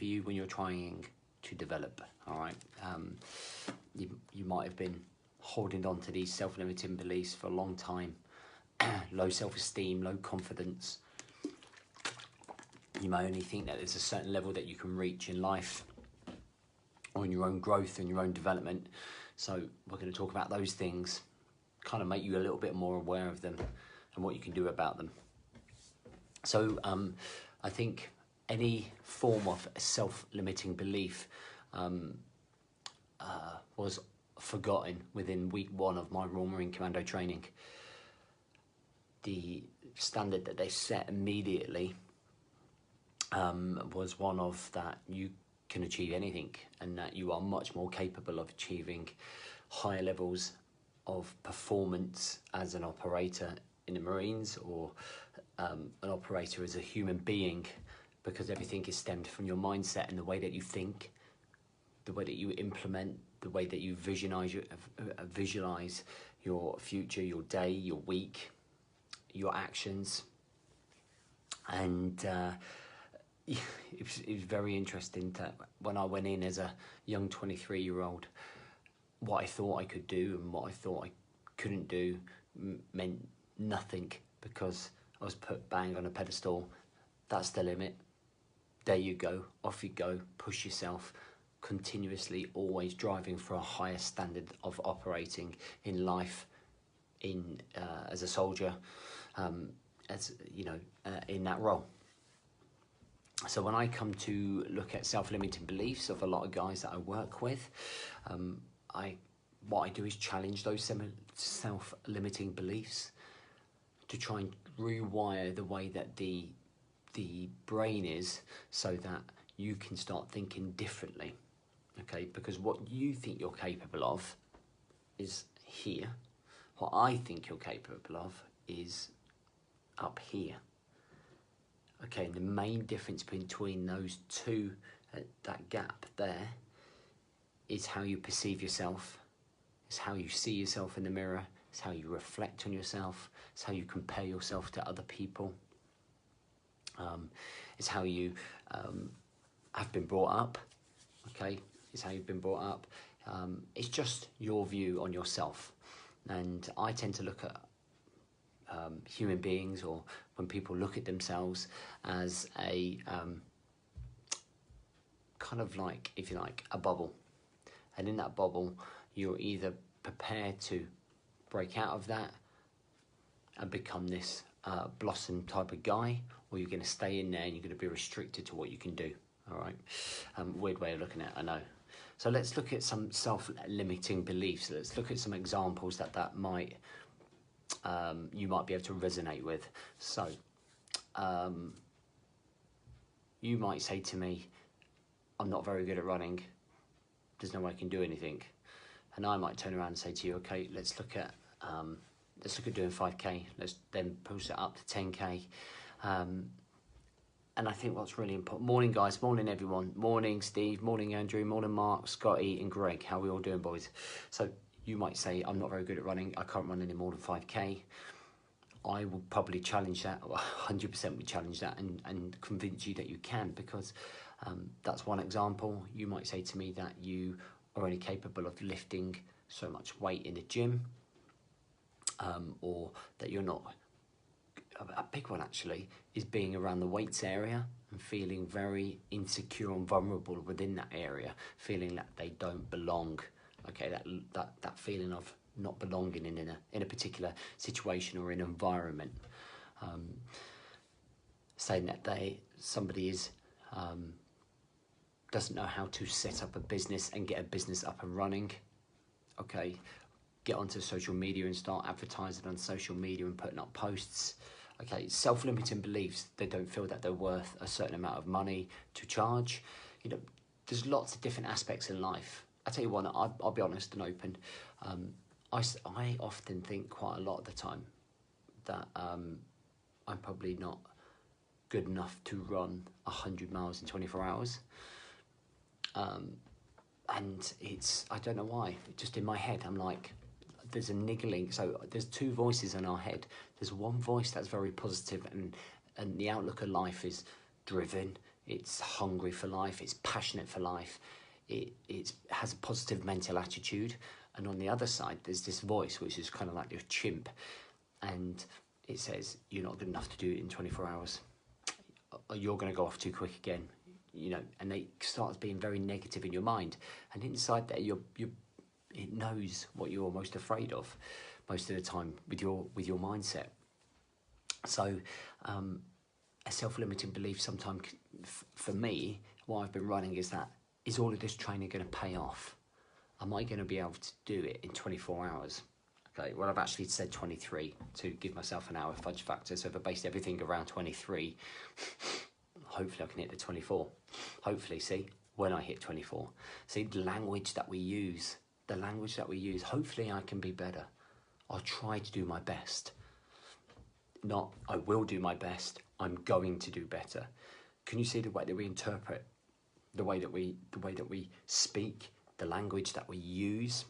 for you when you're trying to develop, all right? You might have been holding on to these self-limiting beliefs for a long time. Low self-esteem, low confidence. You may only think that there's a certain level that you can reach in life or in your own growth and your own development. So we're going to talk about those things, kind of make you a little bit more aware of them and what you can do about them. So I think any form of self-limiting belief was forgotten within week 1 of my Royal Marine Commando training. The standard that they set immediately was one of that you can achieve anything, and that you are much more capable of achieving higher levels of performance as an operator in the Marines, or an operator as a human being, because everything is stemmed from your mindset and the way that you think, the way that you implement, the way that you visualize your future, your day, your week, your actions. And it was very interesting that when I went in as a young 23-year-old, what I thought I could do and what I thought I couldn't do meant nothing, because I was put bang on a pedestal. That's the limit. There you go. Off you go. Push yourself. Continuously, always driving for a higher standard of operating in life, as a soldier, as you know, in that role. So when I come to look at self-limiting beliefs of a lot of guys that I work with, what I do is challenge those self-limiting beliefs to try and rewire the way that the brain is, so that you can start thinking differently. Okay, because what you think you're capable of is here. What I think you're capable of is up here. Okay, and the main difference between those two, that gap there, is how you perceive yourself. It's how you see yourself in the mirror. It's how you reflect on yourself. It's how you compare yourself to other people. It's how you have been brought up. Okay, it's how you've been brought up. It's just your view on yourself. And I tend to look at human beings, or when people look at themselves, as a kind of like, if you like, a bubble. And in that bubble, you're either prepared to break out of that and become this blossom type of guy, or you're going to stay in there and you're going to be restricted to what you can do. All right, weird way of looking at it, I know. So let's look at some self-limiting beliefs. Let's look at some examples that might you might be able to resonate with. So you might say to me, I'm not very good at running. There's no way I can do anything. And I might turn around and say to you, okay, let's look at doing 5K. Let's then push it up to 10K. And I think what's really important. Morning, guys. Morning, everyone. Morning, Steve. Morning, Andrew. Morning, Mark, Scotty, and Greg. How are we all doing, boys? So you might say, I'm not very good at running. I can't run any more than 5K. I will probably challenge that, 100% would challenge that, and convince you that you can, because that's one example. You might say to me that you are only capable of lifting so much weight in the gym, or that you're not. A big one actually is being around the weights area and feeling very insecure and vulnerable within that area, feeling that they don't belong. Okay, that feeling of not belonging in a particular situation or an environment. Saying that somebody doesn't know how to set up a business and get a business up and running. Okay, get onto social media and start advertising on social media and putting up posts. Okay, self-limiting beliefs. They don't feel that they're worth a certain amount of money to charge. You know, there's lots of different aspects in life. I tell you what, I'll be honest and open. I often think quite a lot of the time that I'm probably not good enough to run 100 miles in 24 hours. And I don't know why, just in my head, I'm like, there's a niggling. So there's two voices in our head. There's one voice that's very positive and the outlook of life is driven, it's hungry for life, it's passionate for life, it has a positive mental attitude. And on the other side, there's this voice, which is kind of like your chimp, and it says, you're not good enough to do it in 24 hours. Or you're going to go off too quick again, you know, and it starts being very negative in your mind. And inside there, it knows what you're most afraid of most of the time with your mindset. So a self-limiting belief sometimes, for me, what I've been running is that, is all of this training going to pay off? Am I going to be able to do it in 24 hours? Okay, well, I've actually said 23 to give myself an hour fudge factor. So if I based everything around 23, hopefully I can hit the 24. Hopefully, see, when I hit 24. See, the language that we use, hopefully I can be better. I'll try to do my best. Not, I will do my best, I'm going to do better. Can you see the way that we interpret, the way that we speak, the language that we use?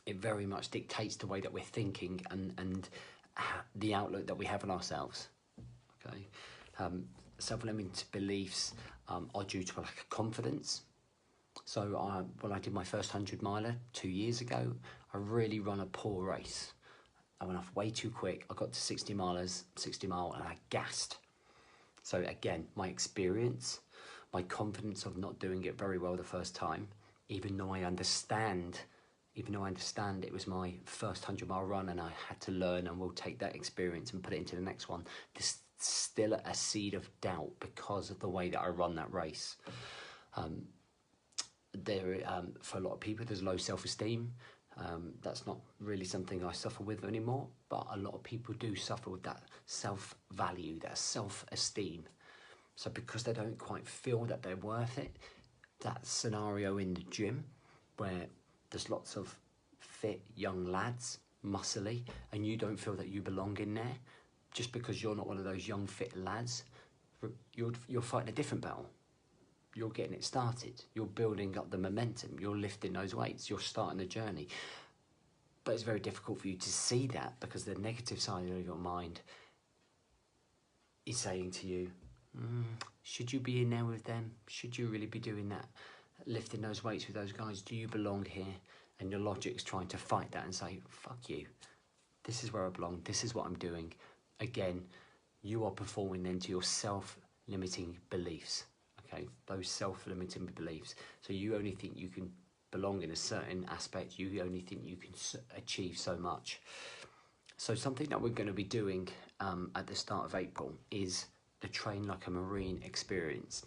It very much dictates the way that we're thinking and the outlook that we have on ourselves. Okay, self-limiting beliefs are due to a lack of confidence. So when I did my first 100 miler 2 years ago, I really run a poor race. I went off way too quick. I got to 60 mile, and I gassed. So again, my experience, my confidence of not doing it very well the first time, even though I understand it was my first 100-mile run and I had to learn, and we'll take that experience and put it into the next one, there's still a seed of doubt because of the way that I run that race. For a lot of people, there's low self-esteem. That's not really something I suffer with anymore, but a lot of people do suffer with that self-value, that self-esteem. So because they don't quite feel that they're worth it, that scenario in the gym where there's lots of fit young lads, muscly, and you don't feel that you belong in there, just because you're not one of those young fit lads, you're fighting a different battle. You're getting it started. You're building up the momentum. You're lifting those weights. You're starting the journey. But it's very difficult for you to see that because the negative side of your mind is saying to you, should you be in there with them? Should you really be doing that? Lifting those weights with those guys? Do you belong here? And your logic's trying to fight that and say, fuck you. This is where I belong. This is what I'm doing. Again, you are performing then to your self-limiting beliefs. Okay, those self-limiting beliefs. So you only think you can belong in a certain aspect. You only think you can achieve so much. So something that we're going to be doing at the start of April is the Train Like a Marine experience.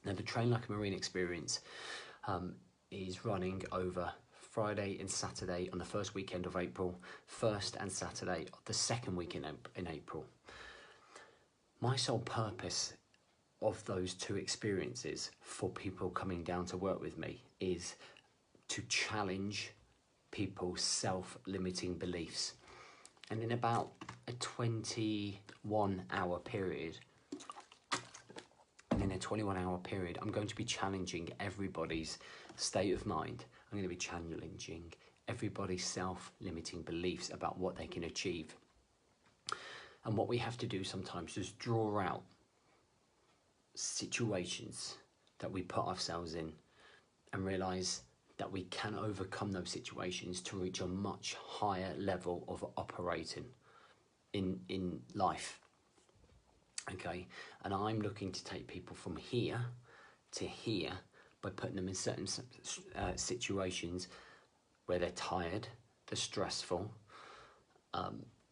Now, the Train Like a Marine experience is running over Friday and Saturday on the first weekend of April, first and Saturday of the second week in April. My sole purpose of those two experiences for people coming down to work with me is to challenge people's self-limiting beliefs. And in about a 21-hour period, I'm going to be challenging everybody's state of mind. I'm going to be challenging everybody's self-limiting beliefs about what they can achieve. And what we have to do sometimes is draw out situations that we put ourselves in and realize that we can overcome those situations to reach a much higher level of operating in life. Okay, and I'm looking to take people from here to here by putting them in certain situations where they're tired, they're stressful,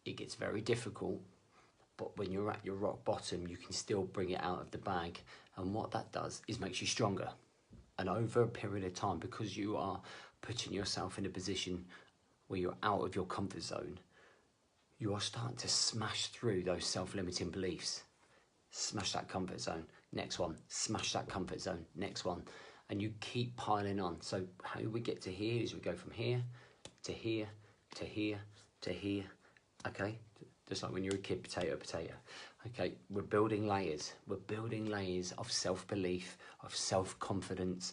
it gets very difficult. But when you're at your rock bottom, you can still bring it out of the bag. And what that does is makes you stronger. And over a period of time, because you are putting yourself in a position where you're out of your comfort zone, you are starting to smash through those self-limiting beliefs. Smash that comfort zone, next one. Smash that comfort zone, next one. And you keep piling on. So how we get to here is we go from here to here to here to here. Okay? Just like when you're a kid, potato, potato. Okay, we're building layers. We're building layers of self-belief, of self-confidence.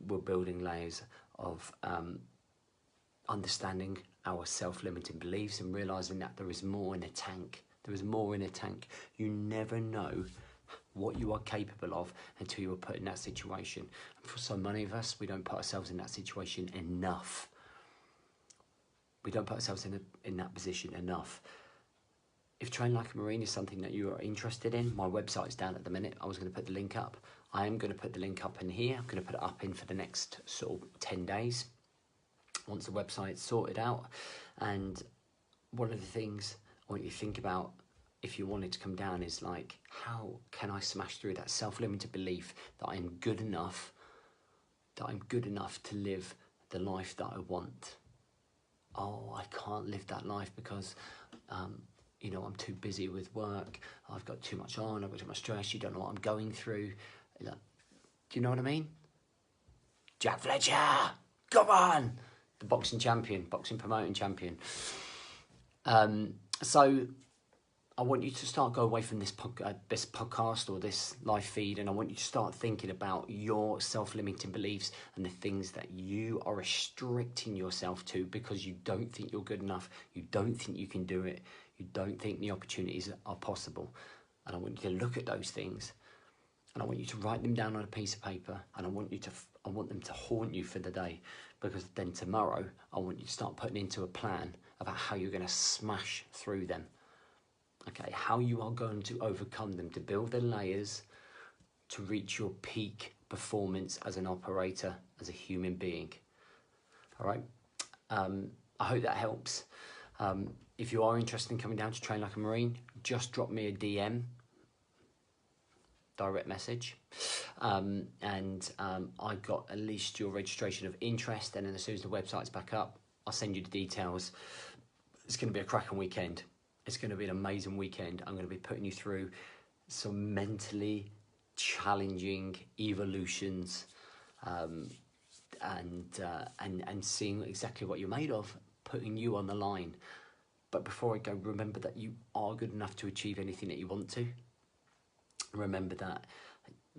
We're building layers of understanding our self-limiting beliefs and realising that there is more in a tank. There is more in a tank. You never know what you are capable of until you are put in that situation. And for so many of us, we don't put ourselves in that situation enough. We don't put ourselves in that position enough. If Train Like a Marine is something that you are interested in, my website's down at the minute. I was going to put the link up. I am going to put the link up in here. I'm going to put it up in for the next sort of 10 days once the website's sorted out. And one of the things I want you to think about if you wanted to come down is like, how can I smash through that self-limited belief that I'm good enough, to live the life that I want? Oh, I can't live that life because, you know, I'm too busy with work. I've got too much on. I've got too much stress. You don't know what I'm going through. Like, do you know what I mean? Jack Fletcher, come on! The boxing champion, boxing promoting champion. So I want you to start go away from this podcast or this live feed, and I want you to start thinking about your self-limiting beliefs and the things that you are restricting yourself to because you don't think you're good enough, you don't think you can do it, you don't think the opportunities are possible. And I want you to look at those things, and I want you to write them down on a piece of paper, and I want them to haunt you for the day, because then tomorrow I want you to start putting into a plan about how you're going to smash through them. Okay, how you are going to overcome them, to build the layers to reach your peak performance as an operator, as a human being. All right, I hope that helps. If you are interested in coming down to Train Like a Marine, just drop me a DM, direct message, and I got at least your registration of interest, and then as soon as the website's back up, I'll send you the details. It's going to be a cracking weekend. It's going to be an amazing weekend. I'm going to be putting you through some mentally challenging evolutions, and seeing exactly what you're made of, putting you on the line. But before I go, remember that you are good enough to achieve anything that you want to. Remember that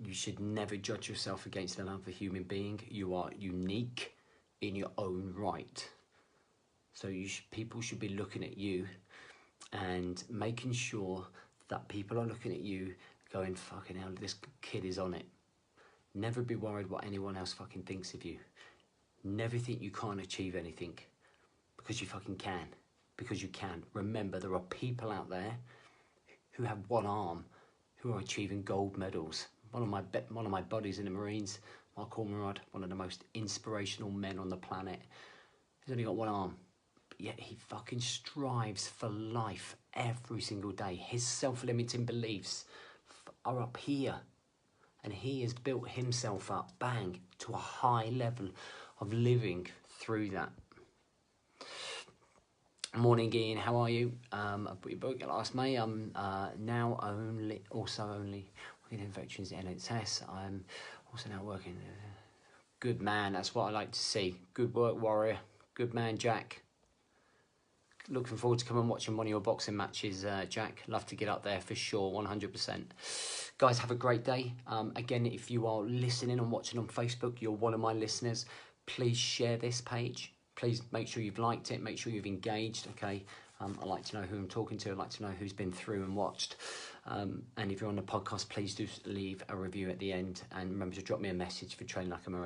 you should never judge yourself against another human being. You are unique in your own right. So people should be looking at you and making sure that people are looking at you going, fucking hell, this kid is on it. Never be worried what anyone else fucking thinks of you. Never think you can't achieve anything, because you fucking can. Because you can. Remember, there are people out there who have one arm who are achieving gold medals. One of my buddies in the Marines, Mark Ormerod, one of the most inspirational men on the planet. He's only got one arm, but yet he fucking strives for life every single day. His self-limiting beliefs are up here, and he has built himself up, bang, to a high level of living through that. Morning, Ian. How are you? I put your book last May. I'm now only working in veterans NHS. I'm also now working. Good man. That's what I like to see. Good work, warrior. Good man, Jack. Looking forward to coming and watching one of your boxing matches, Jack. Love to get up there for sure, 100%. Guys, have a great day. Again, if you are listening and watching on Facebook, you're one of my listeners. Please share this page. Please make sure you've liked it. Make sure you've engaged, okay? I like to know who I'm talking to. I like to know who's been through and watched. And if you're on the podcast, please do leave a review at the end. And remember to drop me a message for Train Like a Marine.